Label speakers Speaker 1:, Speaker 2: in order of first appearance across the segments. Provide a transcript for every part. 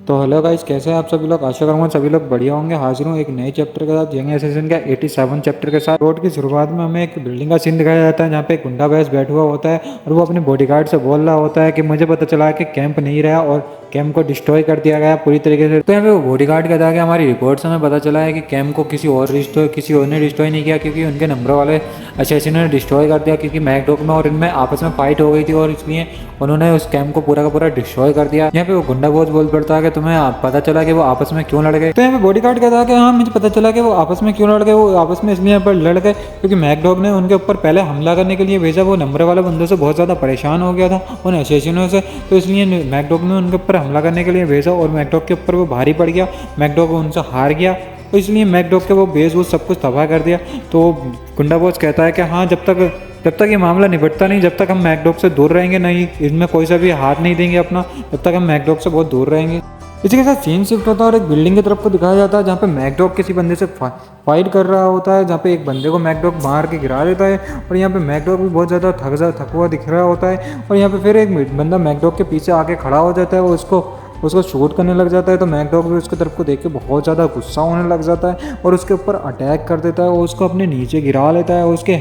Speaker 1: तो hello guys, कैसे हैं आप सभी लोग। आशा करूँगा सभी लोग बढ़िया होंगे। हाजिर हूँ एक नए चैप्टर के साथ, यंग असैसिन का 87 चैप्टर के साथ। रोड की शुरुआत में हमें एक बिल्डिंग का सीन दिखाया जाता है जहाँ पे एक गुंडा बैस बैठा हुआ होता है और वो अपने बॉडीगार्ड से बोल रहा होता है कि मुझे पता चला है कि कैंप नहीं रहा और कैंप को डिस्ट्रॉय कर दिया गया पूरी तरीके से। तो यहाँ पे वो बॉडीगार्ड कहता है कि हमारी रिपोर्ट से हमें पता चला है कि कैंप को किसी और ने डिस्ट्रॉय नहीं किया, क्योंकि उनके नंबर वाले असैसिन ने डिस्ट्रॉय कर दिया, क्योंकि मैकडॉग में और इनमें आपस में फाइट हो गई थी और इसलिए उन्होंने उस कैंप को पूरा का पूरा डिस्ट्रॉय कर दिया। यहाँ पे वो गुंडा बहुत बोल पड़ता है कि तुम्हें पता चला कि वो आपस में क्यों लड़ गए। तो यहाँ पे बॉडीगार्ड कहता है कि हाँ, मुझे पता चला कि वो आपस में क्यों लड़ गए। वो आपस में इसलिए पर लड़ गए क्योंकि मैकडॉग ने उनके ऊपर पहले हमला करने के लिए भेजा। वो नंबर वाले बंदों से बहुत ज़्यादा परेशान हो गया था उन असैसिनों से, तो इसलिए मैकडॉग ने उनके ऊपर हमला करने के लिए भेजा और मैकडॉग के ऊपर वो भारी पड़ गया। मैकडॉग उनसे हार गया, तो इसलिए मैकडॉग के वो बेस वो सब कुछ तबाह कर दिया। तो गुंडा बॉस कहता है कि हाँ, जब तक ये मामला निपटता नहीं, जब तक हम मैकडॉग से दूर रहेंगे नहीं, इसमें कोई सा भी हाथ नहीं देंगे अपना, तब तक हम मैकडॉग से बहुत दूर रहेंगे। इसी के साथ सीन शिफ्ट होता है और एक बिल्डिंग की तरफ को दिखाया जाता है जहाँ पे मैकडॉग किसी बंदे से फाइट कर रहा होता है, जहाँ पे एक बंदे को मैकडॉग मार के गिरा देता है और यहाँ पे मैकडॉग भी बहुत ज़्यादा थक हुआ दिख रहा होता है। और यहाँ पे फिर एक बंदा मैकडॉग के पीछे आके खड़ा हो जाता है, वो उसको शूट करने लग जाता है। तो मैकडॉग भी उसकी तरफ को देख के बहुत ज़्यादा गुस्सा होने लग जाता है और उसके ऊपर अटैक कर देता है और उसको अपने नीचे गिरा लेता है। उसके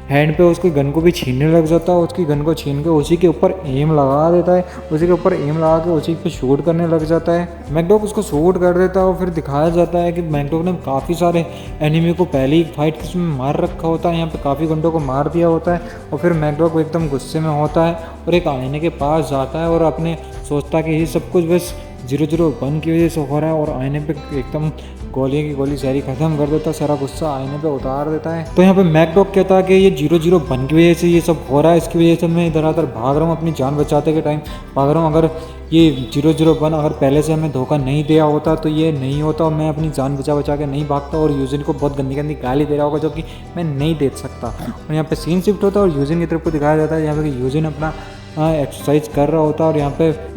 Speaker 1: हैंड पे उसकी गन को भी छीनने लग जाता है, उसकी गन को छीन के उसी के ऊपर एम लगा देता है, उसी के ऊपर एम लगा के उसी पे शूट करने लग जाता है। मैकडॉग उसको शूट कर देता है और फिर दिखाया जाता है कि मैकडॉग ने काफ़ी सारे एनिमी को पहले ही फाइट में मार रखा होता है, यहाँ पे काफ़ी गुंडों को मार दिया होता है। और फिर मैकडॉग एकदम गुस्से में होता है और एक आईने के पास जाता है और अपने सोचता है कि ये सब कुछ बस 001 की वजह से हो रहा है और आईने पे एकदम गोली की गोली सारी खत्म कर देता है, सारा गुस्सा आईने पे उतार देता है। तो यहाँ पे मैकडॉग कहता है कि ये 001 की वजह से ये सब हो रहा है, इसकी वजह से मैं इधर उधर भाग रहा हूँ, अपनी जान बचाते के टाइम भाग रहा हूँ। अगर ये 001 अगर पहले से हमें धोखा नहीं दिया होता तो ये नहीं होता और मैं अपनी जान बचा के नहीं भागता और यूजिन को बहुत गंदी गंदी गाली दे रहा होगा जो कि मैं नहीं दे सकता। और यहाँ पे सीन शिफ्ट होता है और यूजिन की तरफ को दिखाया जाता है यहाँ पे यूजिन अपना एक्सरसाइज कर रहा होता है। और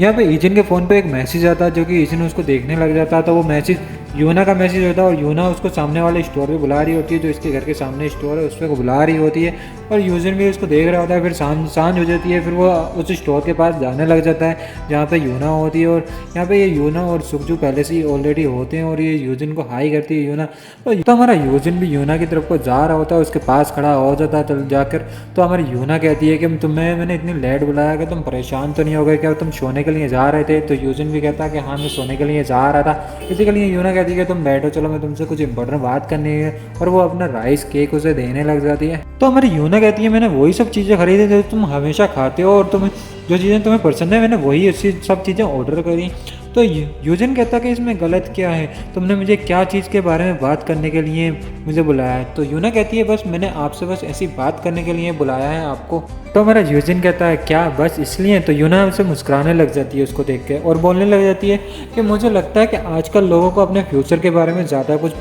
Speaker 1: यहाँ पे ईजिन के फ़ोन पे एक मैसेज आता है जो कि ईजिन उसको देखने लग जाता है। तो वो मैसेज यूना का मैसेज होता है और यूना उसको सामने वाले स्टोर पे बुला रही होती है, जो इसके घर के सामने स्टोर है उस पर बुला रही होती है और यूजिन भी उसको देख रहा होता है। फिर सांझ हो जाती है, फिर वो उस स्टोर के पास जाने लग जाता है जहाँ पे यूना होती है। और यहाँ पे ये यूना और सुखजू पहले से ही ऑलरेडी होते हैं और ये यूजिन को हाई करती है यूना। तो हमारा यूजिन भी यूना की तरफ को जा रहा होता है, उसके पास खड़ा हो जाता है तब जाकर। तो हमारी यूना कहती है कि मैंने इतनी लेट बुलाया कि तुम परेशान तो नहीं हो गए, क्या तुम सोने के लिए जा रहे थे। तो यूजिन भी कहता है कि हाँ, मैं सोने के लिए जा रहा था। इसी के लिए यूना कहती है कि तुम बैठो, चलो मैं तुमसे कुछ इंपॉर्टेंट बात करनी है। और वो अपना राइस केक उसे देने लग जाती है। तो हमारी यूना कहती है मैंने वही सब चीज़ें खरीदी जो तुम हमेशा खाते हो और जो चीज़ें तुम्हें पसंद है मैंने वही ऐसी सब चीज़ें ऑर्डर करी। तो यूजिन कहता कि इसमें गलत क्या है, तुमने मुझे क्या चीज़ के बारे में बात करने के लिए मुझे बुलाया है। तो यूना कहती है बस मैंने आपसे बस ऐसी बात करने के लिए बुलाया है आपको। तो हमारा यूजिन कहता है क्या बस इसलिए। तो यूना उसे मुस्कुराने लग जाती है उसको देख के और बोलने लग जाती है कि मुझे लगता है कि आजकल लोगों को अपने फ्यूचर के बारे में ज़्यादा कुछ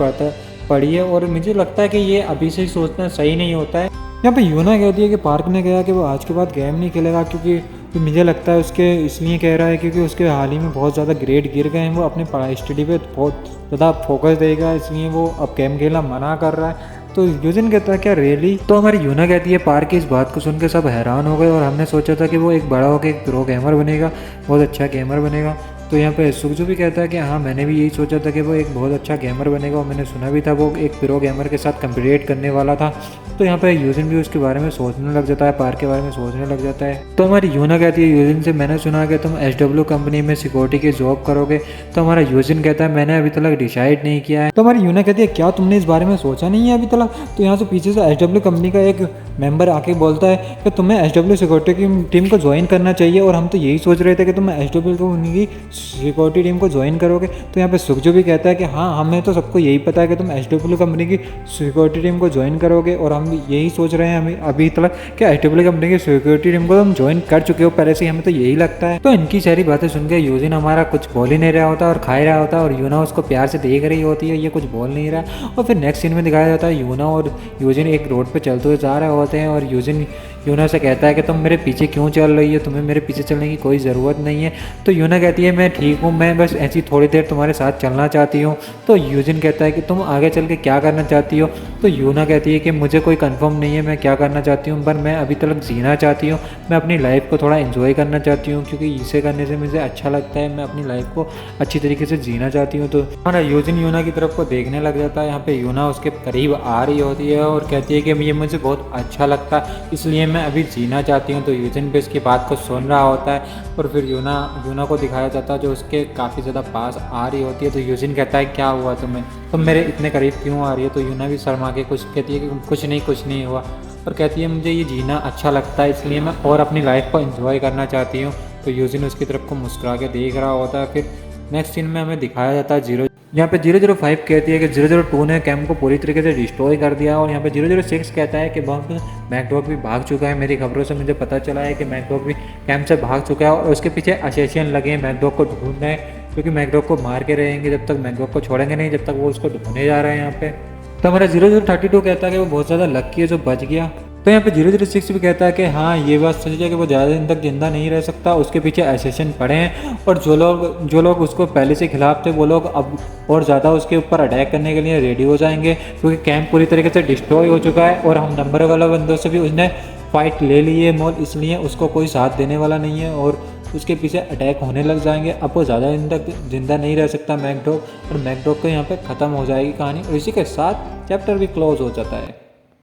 Speaker 1: पड़ी है और मुझे लगता है कि ये अभी से ही सोचना सही नहीं होता है। यहाँ पे यूना कहती है कि पार्क ने कहा कि वो आज के बाद गेम नहीं खेलेगा, क्योंकि मुझे लगता है उसके इसलिए कह रहा है क्योंकि उसके हाल ही में बहुत ज़्यादा ग्रेड गिर गए हैं, वो अपने पढ़ाई स्टडी पे बहुत ज़्यादा फोकस देगा, इसलिए वो अब गेम खेलना मना कर रहा है। तो यूजिन कहता है क्या रियली। तो हमारी यूना कहती है पार्क की इस बात को सुन के सब हैरान हो गए और हमने सोचा था कि वो एक बड़ा होकर एक प्रो गेमर बनेगा, बहुत अच्छा गेमर बनेगा। तो यहाँ पे सुखजू भी कहता है कि हाँ, मैंने भी यही सोचा था कि वो एक बहुत अच्छा गेमर बनेगा और मैंने सुना भी था वो एक प्रो गेमर के साथ कंपीट करने वाला था। तो यहाँ पे यूजिन भी उसके बारे में सोचने लग जाता है, पार्क के बारे में सोचने लग जाता है। तो हमारी यूना कहती है यूजिन से मैंने सुना कि तुम SW कंपनी में सिक्योरिटी की जॉब करोगे। तो हमारा यूजिन कहता है मैंने अभी तक डिसाइड नहीं किया है। तो हमारी यूना कहती है क्या तुमने इस बारे में सोचा नहीं है अभी तक। तो यहाँ से पीछे से SW कंपनी का एक मेंबर आके बोलता है कि तुम्हें SW सिक्योरिटी की टीम को ज्वाइन करना चाहिए और हम तो यही सोच रहे थे कि तुम SW कंपनी की सिक्योरिटी टीम को ज्वाइन करोगे। तो यहाँ पे सुखजू भी कहता है कि हाँ, हमें तो सबको यही पता है कि तुम SW कंपनी की सिक्योरिटी टीम को ज्वाइन करोगे और हम यही सोच रहे हैं हमें अभी तक कि SW कंपनी की सिक्योरिटी टीम को तुम ज्वाइन कर चुके हो पहले से, हमें तो यही लगता है। तो इनकी सारी बातें सुन के यूजिन हमारा कुछ बोल ही नहीं रहा होता और खा ही रहा होता है और यूना उसको प्यार से देख रही होती है, ये कुछ बोल नहीं रहा। और फिर नेक्स्ट सीन में दिखाया जाता है यूना और यूजिन एक रोड पर चलते हुए जा रहा है होते हैं और यूजिन यूना से कहता है कि तुम मेरे पीछे क्यों चल रही हो, तुम्हें मेरे पीछे चलने की कोई ज़रूरत नहीं है। तो यूना कहती है मैं ठीक हूँ, मैं बस ऐसी थोड़ी देर तुम्हारे साथ चलना चाहती हूँ। तो यूजिन कहता है कि तुम आगे चल के क्या करना चाहती हो। तो यूना कहती है कि मुझे कोई कंफर्म नहीं है मैं क्या करना चाहती हूँ, पर मैं अभी तक जीना चाहती हूँ, मैं अपनी लाइफ को थोड़ा एंजॉय करना चाहती हूँ, क्योंकि इसे करने से मुझे अच्छा लगता है, मैं अपनी लाइफ को अच्छी तरीके से जीना चाहती हूँ। तो हमारा यूजिन यूना की तरफ को देखने लग जाता है। यहाँ पे यूना उसके करीब आ रही होती है और कहती है कि ये मुझे बहुत अच्छा लगता है, इसलिए मैं अभी जीना चाहती हूँ। तो यूजिन भी इसकी बात को सुन रहा होता है और फिर यूना को दिखाया जाता है जो उसके काफ़ी ज़्यादा पास आ रही होती है। तो यूजिन कहता है क्या हुआ तुम्हें, तुम मेरे इतने करीब क्यों आ रही है। तो यूना भी शर्मा के कुछ कहती है कि कुछ नहीं हुआ, और कहती है मुझे ये जीना अच्छा लगता है, इसलिए मैं और अपनी लाइफ को एंजॉय करना चाहती हूँ। तो यूजिन उसकी तरफ को मुस्कुरा के देख रहा होता है। फिर नेक्स्ट सीन में हमें दिखाया जाता है यहाँ पे 005 कहती है कि 002 ने कैंप को पूरी तरीके से डिस्ट्रॉय कर दिया, और यहाँ पे 006 कहता है कि बहुत मैकडॉग भी भाग चुका है, मेरी खबरों से मुझे पता चला है कि मैकडॉग भी कैंप से भाग चुका है और उसके पीछे असेसियन लगे हैं मैकडॉग को ढूंढ रहे हैं, क्योंकि मैकडॉग को मार के रहेंगे जब तक मैकडॉग को छोड़ेंगे नहीं, जब तक वो उसको ढूंढने जा रहे हैं यहाँ पे। तो हमारा 0032 कहता है कि वो बहुत ज़्यादा लकी है जो बच गया। तो यहाँ पे 006 भी कहता है कि हाँ ये बात सच है कि वो ज़्यादा दिन तक जिंदा नहीं रह सकता, उसके पीछे एसेसन पड़े हैं, और जो लोग उसको पहले से खिलाफ थे वो लोग अब और ज़्यादा उसके ऊपर अटैक करने के लिए रेडी हो जाएंगे, क्योंकि कैंप पूरी तरीके से डिस्ट्रॉय हो चुका है और हम नंबर वाला बंदों से भी उसने फाइट ले ली है मोल, इसलिए उसको कोई साथ देने वाला नहीं है और उसके पीछे अटैक होने लग जाएंगे। अब वो ज़्यादा दिन तक जिंदा नहीं रह सकता मैकडॉग, और मैकडॉग को यहाँ पे ख़त्म हो जाएगी कहानी, और इसी के साथ चैप्टर भी क्लोज हो जाता है।